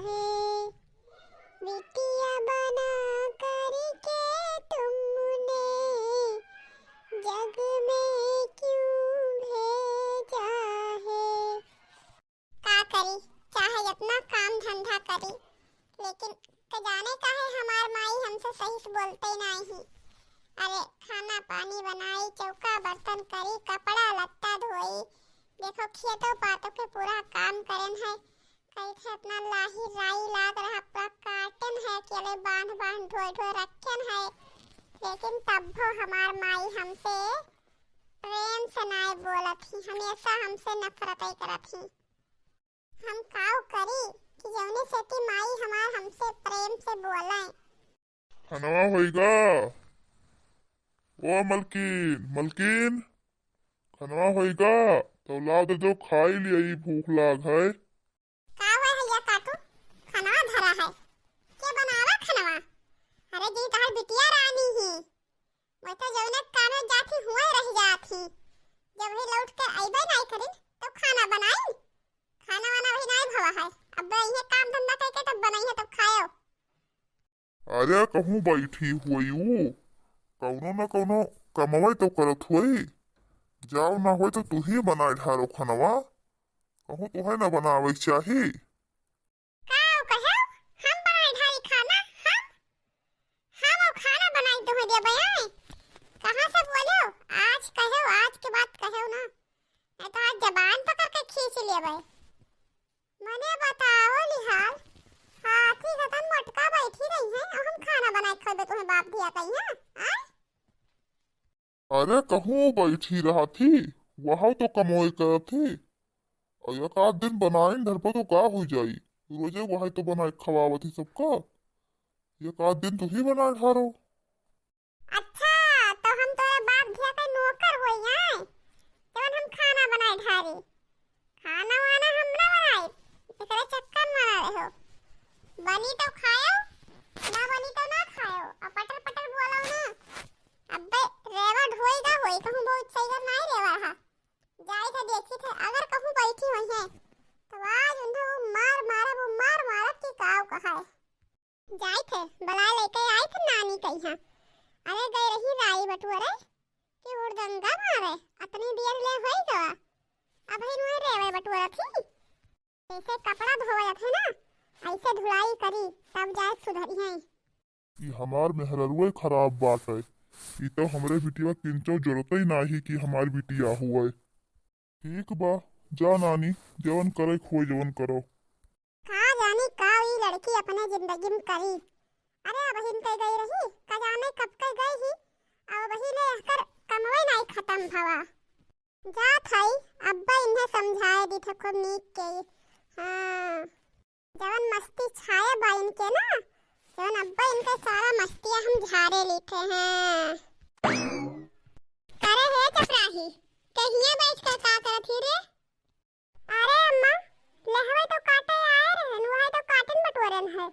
है। बिटिया बना करके तुमने जग में क्यों भेजा है। का करी चाहे इतना काम धंधा करी, लेकिन जाने का है हमार माई हमसे सही से बोलते नहीं। अरे खाना पानी बनाई, चौका बर्तन करी, कपड़ा लत्ता धोई, देखो खेतों पातों के पूरा काम करन है। कैसे अपना लाही राई लाग रहा पूरा काटन है, केले बांध बांध ढोई ढोई रखन है। लेकिन तब वो हमार माई हमसे प्रेम से नहीं बोलत ही, हमेशा हमसे नफरत ही करत ही। हम काव करी कि जौने सेती माई हमार हमसे प्रेम से बोले। खाना होइगा? ओ मलकिन मलकिन, खाना होइगा? तो ला दे दो, खाई लिया, भूख लाग है। का हुआ है या काटू? खाना धरा है के बनावा खाना? अरे जी तहार बिटिया रानी ही, मैं तो जौने कानो जाती हुआ रह जाती। जब ही लौट के आइबे नहीं करी तो खाना बनाई। खाना वाना वही नहीं भवा है, अब ये काम धंधा करके तब बनाई है तब खाओ। अरे कहूँ बैठी हुई कौनो न कौनो कमवाई तो करत हुई। जाओ ना हो तो तू ही बनाए ढारो खानवा, कहूँ तुहे न बनावे चाही। काओ कहो हम बनाई ढारी खाना? हम वो खाना बनाई तो दे बयाए। कहां से बोलो? आज कहो, आज के बात कहो ना, मैं तो आज जबान पकड़ के खींच लेबे। मने बताओ लिहाल, हाथी खतन मोटका बैठी रही है और हम खाना बनाए खाबे तुम्हें बाप दिया कहीं है? अरे कहूँ बैठी रहा थी, वहाँ तो कमोई कर थी। और एक आध दिन बनाए घर पर तो का हो जाई, रोजे वहाँ तो बनाए खवावत ही सबका। एक आध दिन तू ही बनाए ढारो। अच्छा तो हम तोरे बाप दिया का नौकर होई हैं, जवन हम खाना बनाए ढारी। खाना वाना हम ना बनाए, तेरे चक्कर में रहे हो। बनी तो खाओ, ना बनी तो ना खाओ। अब पटर पटर बोलो ना, अबे रेवा ढोएगा होई कहूं बहुत सही कर नहीं रेवा रहा। जाई था देखी थे अगर कहूं बैठी हुई है तो आज उन्हें वो मार मारा की काव कहा है। जाई थे बला लेके आई थे नानी कहीं। अरे गई रही राई बटुअरे कि उड़दंगा मारे, अतनी देर ले होई गवा। अब ही नुए रेवे बटुअरा थी, जैसे कपड़ा धोया थे ना ऐसे धुलाई करी तब जाए सुधरी है। ये हमार मेहररुए खराब बात है। ये तो हमरे बिटिया किंचो जरूरत ही नहीं कि हमारी बिटिया हुआ। ठीक बा, जा नानी जवन करे खोई जवन करो। का जानी का ये लड़की अपने जिंदगी में करी। अरे अब हिन कह गई रही का जाने कब कह गई ही, अब वही ले कर कमवे नहीं खत्म भवा। जा थाई अब्बा इन्हें समझाए दी थे को नीक के। हां जवन मस्ती छाए बा इनके ना, जवन अब्बा इनके सारा मस्तियां हम झाड़े लेते हैं। करे है चपराही कहिए बैठ कर का करत ही रे? अरे अम्मा लहवे तो काटे आए रहन, वह तो काटन बटोरन है।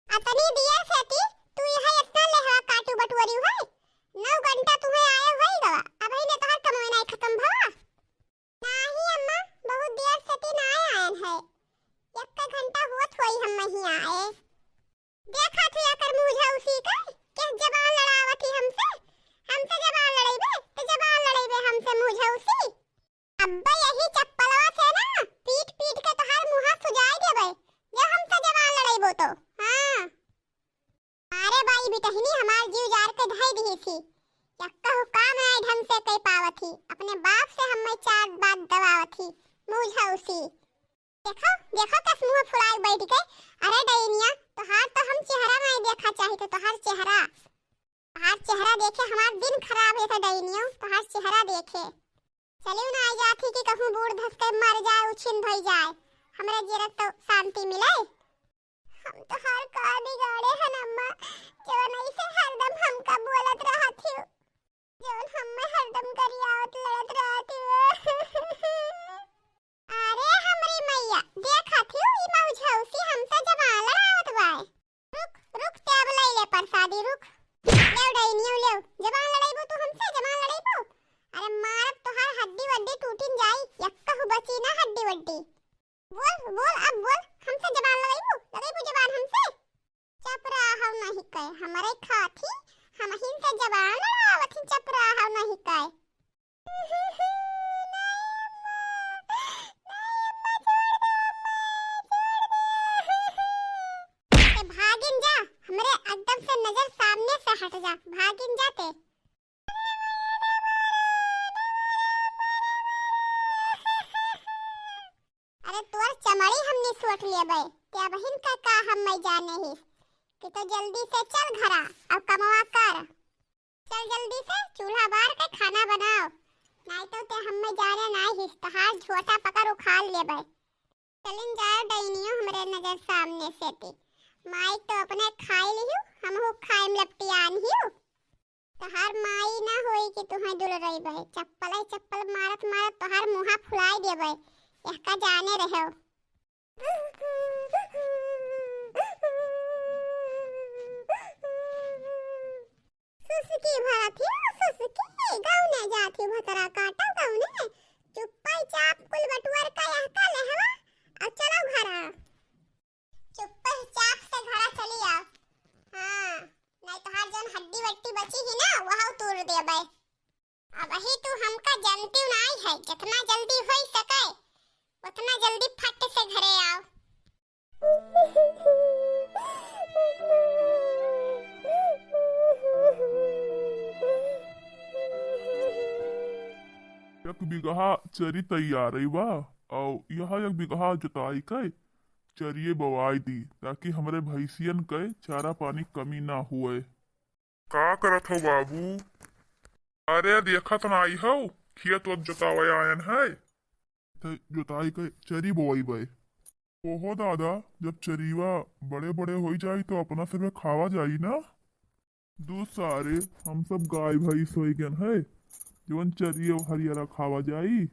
अतनी दिया सेती तू यहां इतना लहवा काटू बटोरी है? 9 घंटा तुम्हें आए होई गवा, अब ही ने तोहर कमवे नहीं खत्म भवा। नहीं अम्मा बहुत देर सेती ना आयन है, 1 घंटा हुआ होई हम नहीं आए। देखा थे कर मुझे उसी का कि जबान लड़ावत ही हमसे जबान लड़ाइबे तो जबान लड़ाइबे हमसे मुझे उसी। अब्बा यही चप्पलवा से ना पीट पीट के तोहार मुंह सुजाई देबे जे हमसे जबान लड़ाइबो तो। हां अरे भाई बिटहनी हमार जीव जार के धई दी थी, यक्का हुक्का में ढंग से कह पावत ही, अपने बाप से हम 4 बात दबावत ही मुझे उसी। देखो देखो कस मुंह फुलाए बैठ गए। अरे डैनिया तोहार तो हम चेहरा नहीं देखा चाहिए तो तोहार चेहरा देखे हमार दिन खराब है। तो डैनियो तोहार चेहरा देखे चलियो ना आ जाती कि कहूं बूढ़ धस के मर जाए उछिन भई जाए, हमरे जीरत तो शांति मिले। हम तो हर का बिगाड़े हन अम्मा, जवन ऐसे हरदम हमका बोलत रहत ही, जवन हम हरदम करियावत लड़त रहत ही। अरे हमरी मैया देखा थी ई मौझा उसी हमसे जबान लड़ावत बाय। रुक टेब ले ले प्रसादी रुक। ले डैनियो ले जबान लड़ाइबो तू हमसे जबान लड़ाइबो? अरे मारब तोहार हड्डी वड्डी टूटिन जाई, यक्का बची ना हड्डी वड्डी। बोल बोल अब बोल, हमसे जबान लगाइबू जबान हमसे। चुप रहा नहीं कहे हमारे खाती, हम हिन से जबान लड़ावत ही, चुप रहा नहीं कहे। भागिन जा, हमरे एकदम से नजर सामने से हट जा, भागिन जाते। अरे तोर चमड़ी हमने सोट लिए बे, क्या बहन का हम मैं जाने ही कि तो जल्दी से चल घरा अब कमवा कर। चल जल्दी से चूल्हा बार के खाना बनाओ, नहीं तो ते हम मैं जाने नहीं ही, तहार झोटा पकड़ उखाड़ ले बे। चलिन जाए डैनियो हमरे नजर सामने से ती, माई तो अपने खाई लियो, हम हो खाइम लपटियान हियो। तहार माई ना होई कि तुहे दुल रही बे, चप्पल मारत मारत तहार मुंहा फुलाई दे बे, इसका जाने रहो। सुसुकी भरत ही, सुसुकी गाँव ने जाती भतरा काटा गाँव ने, चुप्पा चाप कुल बटुआर का यह का लेहवा, अब चलो घरा। चुप्पा चाप से घरा चली आओ, हाँ नहीं तो हर जन हड्डी वट्टी बची ही ना वहाँ तोड़ दे बे। अब ही तू हमका जानती नहीं है, जितना जल्दी हो सके उतना जल्दी फट से घरे आओ। एक बिगहा चरी तैयार है बा, और यह एक बिगहा जुताई के चरिए बवाई दी, ताकि हमरे भैंसियन के चारा पानी कमी ना हुए। का करत हो बाबू? अरे देखत नाई हो, खेत वत जोतावे आयन है, तो जोताई के चरी बोई बे। ओहो दादा, जब चरीवा बड़े बड़े हो जाई तो अपना से खावा जाई ना। दूध सारे हम सब गाय भैंस हो गन है, जवन चरिए हरियरा खावा जाई,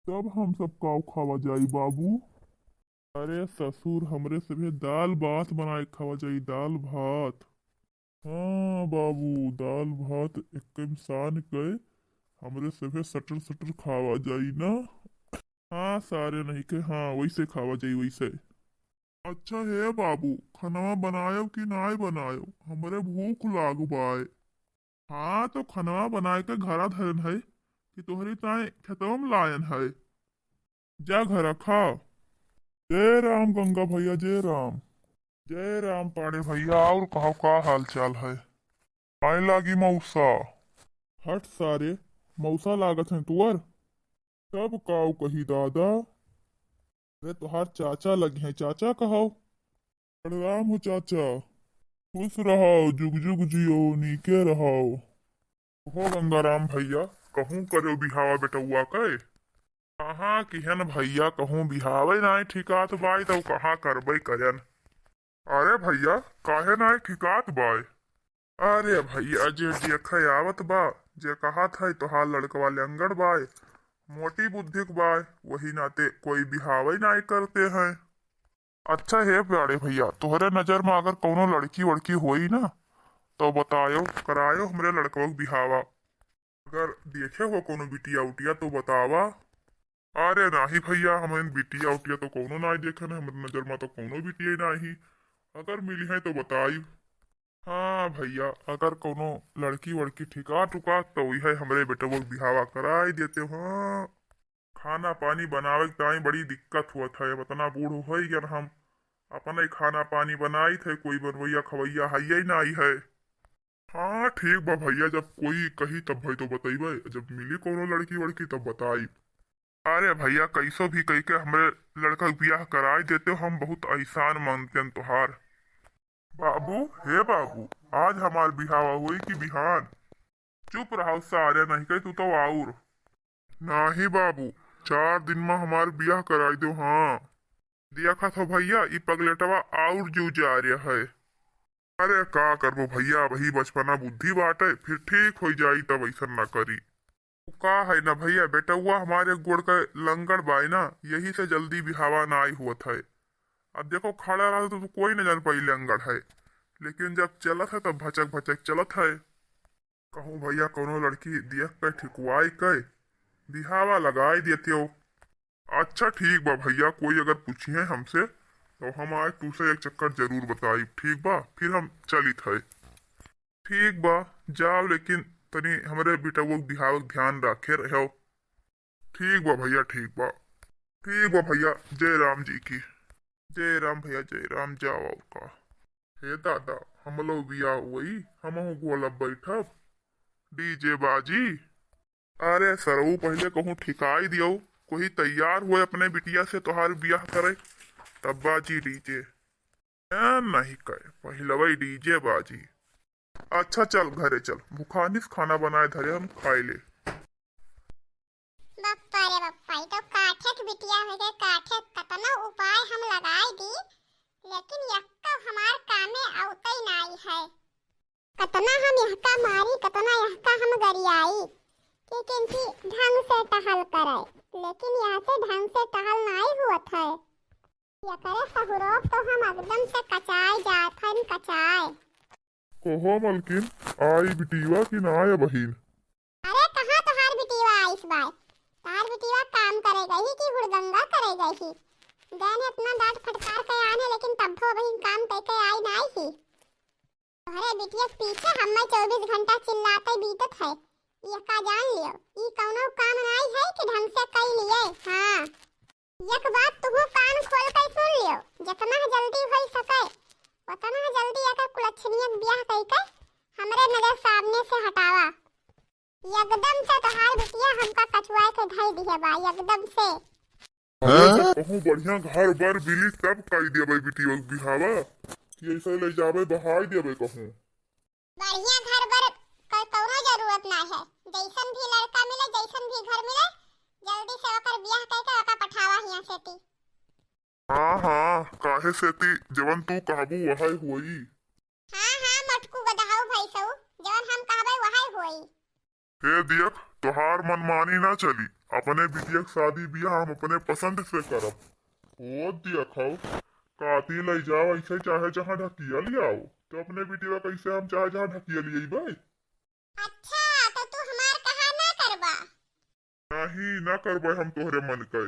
तब हम सब काव खावा जाई बाबू। अरे ससुर, हमरे से दाल भात बनाए खावा जाई, दाल भात। हाँ बाबू, दाल भात एक इंसान के हमरे से सटर सटर खावा जाई ना। हाँ सारे नहीं के, हाँ वैसे खावा जाई वैसे। अच्छा है बाबू, खनवा बनायो कि नाय बनायो, हमरे भूख लाग बाय। हाँ तो खनवा बनाए के घरा धरन है कि तोहरी ताए खेतवा में लायन है, जा घरा खा। जय राम गंगा भैया, जय राम। जय राम पाड़े भैया, और कहो का हाल चाल है? आए लागी मौसा। हट सारे, मौसा लागत है तुअर, तब काऊ कही दादा। अरे तुहार चाचा लगे हैं, चाचा कहो। प्रणाम हो चाचा, खुश रहो, जुग जुग जियो, नीके रहो। हो गंगाराम भैया, कहूँ करो बिहावा बेटुआ के? कहाँ किहन भैया, कहूँ बिहावे नाई ठिकात बाई तो कहाँ करबई करन। अरे भैया, काहे नाई ठिकात बाय? अरे भैया, जे देखे आवत बा, जे कहा था तोहार लड़कवा लंगड़ बाय, मोटी बुद्धिक बाय, वही नाते कोई बिहावे नाई करते हैं। अच्छा है प्यारे भैया, तोहरे नजर में अगर कोनो लड़की वड़की होई ना तो बतायो, करायो हमरे लड़कवा के बिहावा। अगर देखे हो कोनो बिटिया उटिया तो बतावा। अरे नाही भैया, हमें बिटिया उटिया तो कोनो नाई देखे ना, हमरे नजर में तो कोनो बिटिया नहीं, अगर मिली है तो बताई। हाँ भैया, अगर कोनो लड़की वड़की ठिका टुका तो वही है हमरे बेटे वो बिहावा कराई देते। हाँ, खाना पानी बनावे के ताई बड़ी दिक्कत हुआ था, इतना बूढ़ हो गया हम, अपना ही खाना पानी बनाई थे, कोई बनवैया खवैया है ही नहीं है। हाँ ठीक बा भैया, जब कोई कही तब भाई तो बतइबे, जब मिली कोनो लड़की वड़की तब बताई। अरे भैया, कैसो भी कही के हमरे लड़का के ब्याह कराई देते हो, हम बहुत एहसान मानते हैं तुहार। बाबू, हे बाबू, आज हमार बिहावा हुई कि बिहान? चुप रहो सारे, नहीं कही तू तो आउर। नाही बाबू, 4 दिन में हमार बियाह कराई दो। हाँ देखा था भैया, ई पगलेटवा आउर जू जा रहा है। अरे का करबो भैया, वही बचपना बुद्धि बाटे, फिर ठीक हो जाई तब ऐसा ना करी। का है ना भैया, बेटा हुआ हमारे गोड़ का लंगड़ बाई ना, यही से जल्दी बिहावा ना आई हुआ था। अब देखो खड़ा रहा तो कोई न जान पाई लंगड़ है, लेकिन जब चलत है तब भचक भचक चलत है। कहूँ भैया, कोनो लड़की देख के ठिकवाई के बिहावा लगाई देते हो। अच्छा ठीक बा भैया, कोई अगर पूछिए हमसे तो हम आज तुसे एक चक्कर जरूर बताई, ठीक बा, फिर हम चलित है। ठीक बा, जाओ, लेकिन तनी हमारे बेटा वो बिहाव ध्यान रखे रहो। ठीक बा भैया, ठीक बा। ठीक बा भैया, जय राम जी की। जय राम भैया, जय राम, जाओ और का। हे दादा, हम लोग बिया वही हम गोला बैठब डीजे बाजी। अरे सरऊ पहले कहूँ ठिकाई दियो, कोई तैयार हुए अपने बिटिया से तोहार ब्याह करे, तब बाजी डीजे। नहीं कहे पहले वही डीजे बाजी। अच्छा चल घरे चल, भूखानिस खाना बनाए धरे हम खाए ले। बप्पा रे बप्पा, ई तो काठे के बिटिया हो गए। काठे कतना उपाय हम लगाई दी, लेकिन यक्का हमार कामे आवतई नाई है। कतना हम यहका मारी, कतना यहका हम गरियाई कि किनकी ढंग से टहल करे, लेकिन यहाँ से ढंग से टहल नहीं हुआ है। ये करे सहुरोप तो हम एकदम से कचाए जात हन, कचाए। कहो मलकिन, आई बिटिया की ना आया बहिन? अरे कहाँ तोहार बिटिया आई इस बार? तोहार बिटिया काम करेगा ही कि हुड़दंगा करेगा ही? गए ने अपना डांट फटकार के आने, लेकिन तब तो बहिन काम करके आई नहीं ही। तोहरे बिटिया पीछे हमें 24 घंटा चिल्लाते बीतत है। ये का जान लियो, ई कौनो काम नहीं है कि ढंग से कर लिए। हाँ, एक बात तू कान खोल के सुन लियो, जितना जल्दी हो सके उतना जल्दी एकर कुलच्छनियत ब्याह करके हमरे नजर सामने से हटावा। एकदम से तोहार बिटिया हमका कछुआ के ढाई दिया बा, एकदम से। कहूँ बढ़िया घर बर बिली सब कही दिया भाई बिटिया बिहावा कि ऐसे ले जावे बहाई दिया भाई। कहूँ बढ़िया घर बर कौनो जरूरत ना है। जैसन भी लड़का मिले, जैसन भी घर मिले, जल्दी से ओकर ब्याह करके ओका पठावा हिया सेती। हाँ हाँ, काहे सेती जवन तू कहबू वही हुई। हाँ हाँ, मटकू गदहाऊ भैसऊ, जवन हम कहबे वही होई। हे दियक, तोहार मनमानी ना चली। अपने बिटिया के शादी बियाह हम अपने पसंद से करब। ओ दियक हो, काती ले जाओ ऐसे, चाहे जहाँ ढकिया ले आओ, तो अपने बिटिया कैसे हम चाहे जहाँ ढकिया लिए भाई। अच्छा, तो तू हमार कहा ना करबा? नहीं ना करबे हम तोहरे मन के।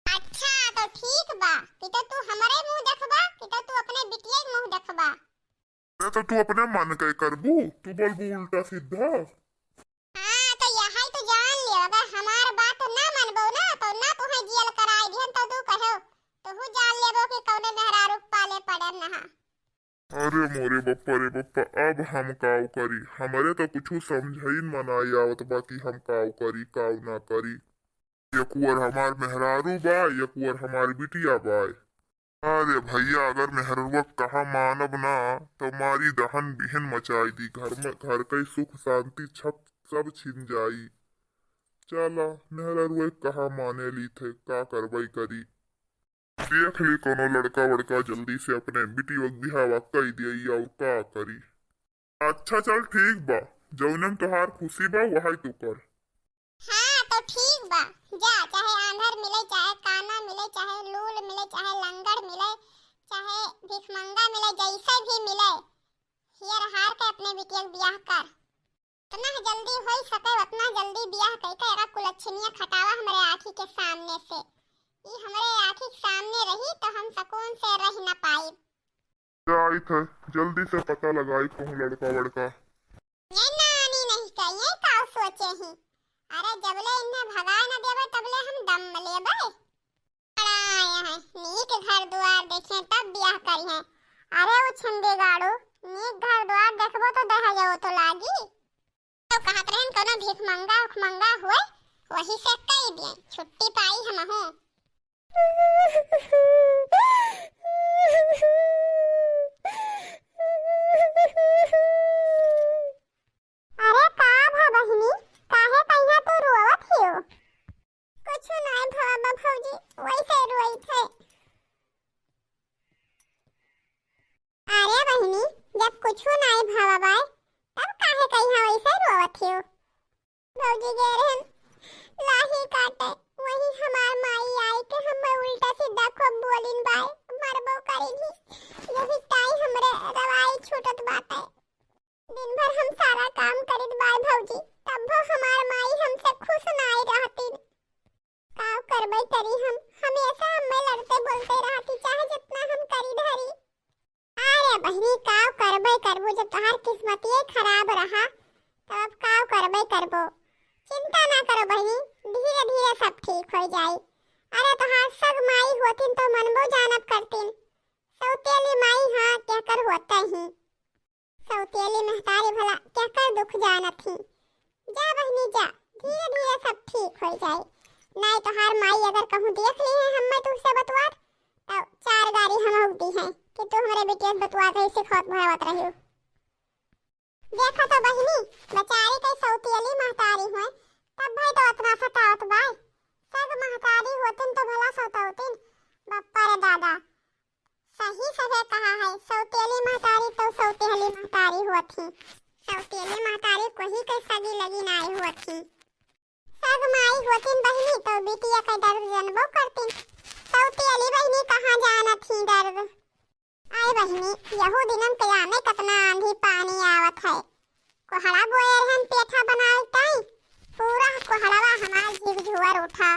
अच्छा तो ठीक बा, कि तो तू हमारे मुंह देखबा कि तो तू अपने बिटिया के मुंह देखबा? तो तू अपने मन के करबू, तू बोलबू उल्टा सीधा। हाँ तो यही तो जान लियो, अगर हमार बात ना मनबो ना तो ना तुहे जियल कराई दिहन, तो तू कहो तू जान लेबो कि कौने मेहरारू पाले पड़न नहा। अरे मोरे बप्पा रे बप्पा, अब हम काव करी? हमारे तो कुछ समझाइन मनाई आवत, बाकी हम काव करी काव ना करी। यकुअर हमार मेहरारू बा, यकुअर हमार बिटिया बाय। अरे भैया, अगर मेहरुआ कहा मानब ना तो मारी दहन बिहन मचाई दी, घर में घर के सुख शांति छप सब छिन जाई। चला मेहरुआ कहा माने ली थे, का करबई करी। देख ली कोनो लड़का वड़का जल्दी से अपने बिटी वक बिहावा कई दियई और का करी। अच्छा चल ठीक बा, जौनम तोहार खुशी बा वही तू कर। हाँ तो ठीक बा, जा, चाहे आंधर मिले, चाहे काना मिले, चाहे लूल मिले, चाहे लंगड़ मिले, चाहे भिखमंगा मिले, जैसे भी मिले, हियर हार के अपने बिटिया के ब्याह कर। इतना जल्दी हो सके उतना जल्दी ब्याह करके एका कुलच्छनिया खटावा हमारे आँखी के सामने से। ये हमारे आँखी के सामने रही तो हम सुकून से रह न पाई। जाई थे जल्दी से पता लगाई कहूँ लड़का वड़का। ये नानी नहीं कहिए का सोचे ही। अरे जबले इन्हें भगा न देवे तबले हम दम लेबे। आया है नीक घर द्वार देखे तब ब्याह करी है। अरे वो छंदे गाड़ो, नीक घर द्वार देखबो तो दह जाओ तो लागी। तो कहत रहन कोनो भिखमंगा उखमंगा होए, वही से कह दिए छुट्टी पाई हम हो। अरे का भा बहिनी, काहे कहिया तू रोवत हियो? कुछ नहीं भाबा भौजी, वैसे रोई थे। अरे बहिनी, जब कुछ नहीं भाबा बाय तब काहे कहिया वैसे रोवत हियो? भौजी गे रहन लाही काटे, वही हमार माई आई के हम उल्टा सीधा खूब बोलिन बाय, मरबो करेगी। यही ताई हमरे रवाई छूटत बात है। दिन भर हम सारा काम करित बाय भौजी, तब वो हमार माई हमसे खुश नहीं रहती। काव करबै करी हम हमेशा हमें लड़ते बोलते रहती चाहे जितना हम करी धरी। अरे बहनी काव करबै करबो जब तोहार किस्मत ये खराब रहा तो अब काव करबै करबो। चिंता ना करो बहनी, धीरे धीरे सब ठीक हो जाई। अरे तोहार सग माई होतिन तो मनबो जानब करतिन। सौतेली माई हाँ क्या कर होता ही, सौतेली महतारी भला क्या कर दुख जानत ही। जा बहनी जा, धीरे धीरे सब ठीक हो जाए। नहीं तो हर माई अगर कहूँ देख ली है हम तुझसे बतवात तो 4 गाड़ी हम होती हैं कि तू हमारे बेटे बतवात है इसे खोत भरवत रही हो। देखो तो बहनी बेचारी कई सौतेली महतारी हुए तब भाई तो उतना सतावत बाय। सब महतारी होतिन तो भला सतावतिन। बप्पा रे दादा सही सही कहा है, सौतेली महतारी तो सौतेली महतारी होती। सौतेली महतारी कोई कई सगी लगी नाई होती। सग माई होतिन बहनी तो बिटिया का दर्द जनबो करतिन। सौतेली बहनी कहाँ जानत ही दर्द। आए बहनी यहू दिनम कयामे कतना आंधी पानी आवत है। कोहड़ा बोए रहन पेठा बनाए ताई पूरा कोहड़वा हमार झिकझुवर उठा।